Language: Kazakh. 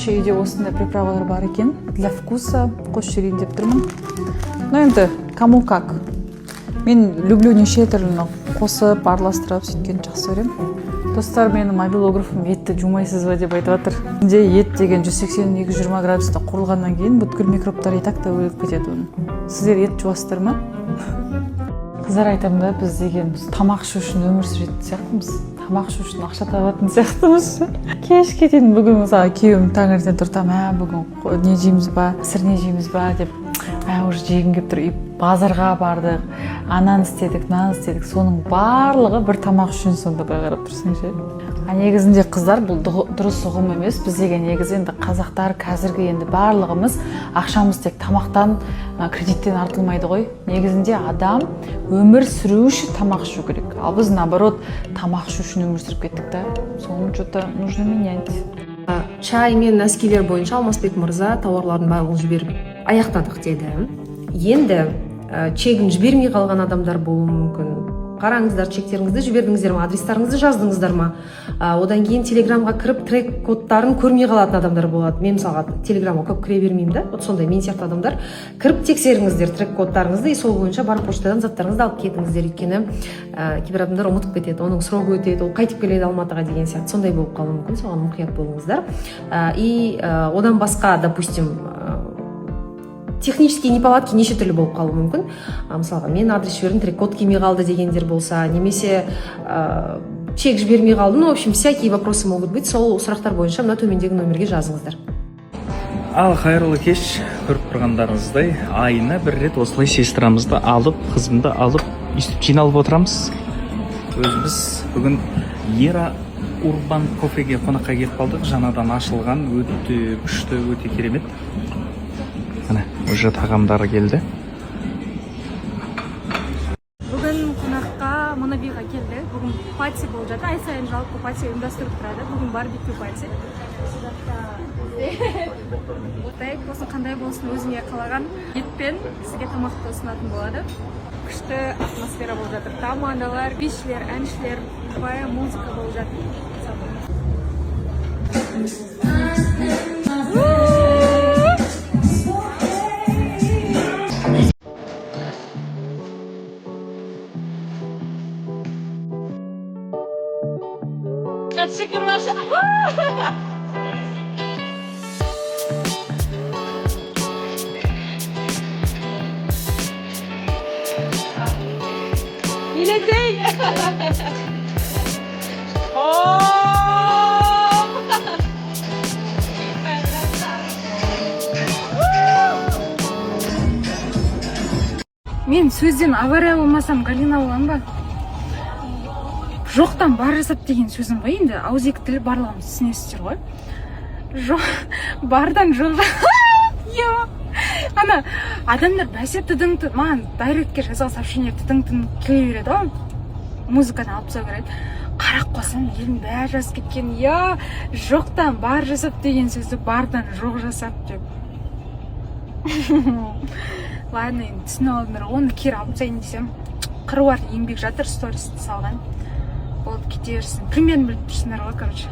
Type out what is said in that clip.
короче, үйде осындай приправалар бар екен. Для вкуса қосып жіберейін деп тұрмын. Ну енді кому как. Мен люблю неше түрліні қосып, араластырып сөйткен жақсы көремін. Достар, менің мобилографым етті жумайсыз ба деп айтып жатыр. Ет деген 180-220 градуста қорылғаннан кейін бүткіл микробтар и так та өліп кетеді оны. Сіздер ет жуасыздар ма? Қыздар, айтамын да, біз деген тамақ ішу үшін өмір сүретін сияқтымыз. Тамақ ішу үшін ақша табатын сияқтымыз. Кешке дейін бүгін мысалы күйеуім таңертең тұртам, бүгін не жейміз ба, сірне жейміз ба деп, уже жегім келіп тұр. Базарға бардық, ананы істедік, мынаны істедік. Соның барлығы бір тамақ үшін сонда былай қарап тұрсаң ше. Негізінде қыздар, бұл дұрыс ұғым емес. Біз деген негізі енді қазақтар қазіргі енді барлығымыз ақшамыз тек тамақтан, кредиттен артылмайды ғой. Негізінде адам өмір сүру үшін тамақ ішу керек. Ал біз наоборот тамақ ішу үшін өмір сүріп кеттік та. Соны что-то нужно менять. Чай мен нәскилер бойынша Алмасбек мырза тауарларын барлығын жіберіп аяқтадық деді. Енді чегін жібермей қалған адамдар болуы мүмкін. Қараңыздар, чектеріңізді жібердіңіздер ме, адрестарыңызды жаздыңыздар ма? Одан кейін телеграмға кіріп трек кодтарын көрмей қалатын адамдар болады. Мен мысалға телеграмға көп кіре бермеймін да. Вот сондай мен сияқты адамдар кіріп тексеріңіздер трек кодтарыңызды, сол бойынша барып поштадан заттарыңызды алып кетіңіздер. Өйткені кейбір адамдар ұмытып кетеді, оның срогі өтеді, ол қайтып келеді Алматыға деген сияқты. Сондай болып қалуы мүмкін, соған мұқият болыңыздар. Одан басқа, допустим, технические неполадки неше түрлі болып қалуы мүмкін. Мысалға, мен адрес жібердім, трек-код келмей қалды дегендер болса, немесе чек жібермей қалды. В общем, всякие вопросы могут быть. Сол сұрақтар бойынша мына төмендегі номерге жазыңыздар. Ал қайырлы кеш, көріп тұрғандарыңыздай, айына бір рет осылай сестрамызды алып, қызымды алып, үстіп жиналып отырамыз. Өзіміз бүгін Ера Урбан кофеге қонаққа келіп қалдық. Жаңадан ашылған, өте күшті, өте керемет. Міне, уже тағамдары келді. Бүгін қонаққа Монобиға келді. Бүгін пати болып жатыр. Ай сайын жалпы пати ұйымдастырып тұрады. Бүгін барбекю пати. Отайып болсын, қандай болсын, өзіңе қалаған етпен сізге тамақты ұсынатын болады. Күшті атмосфера болып жатыр. Командалар, бишілер, әншілер, бая музыка болып жатыр. Мен сөзден авария болмасам Галина болам ба? Жоқтан бар жасап деген сөзім ғой, енді ауызекі тілі барлығымыз түсінесіздер ғой. Бардан жоқ. Ана адамдар бәсе тыдың-тын, маған дайректке жазған сообщение тыдың-тын келе береді ғой. Музыканы алып тастау керек. Қарақ қосам, елдің бәрі жазып кеткен. Жоқтан бар жасап деген сөзді бардан жоқ жасап деп. Ладно, енді түсініп алдыңдар. Оны кері алып тастайын десем, қыруар еңбек жатыр, стористі салған. Болып кете берсін. Примерно біліп тұрсыңдар ғой, короче.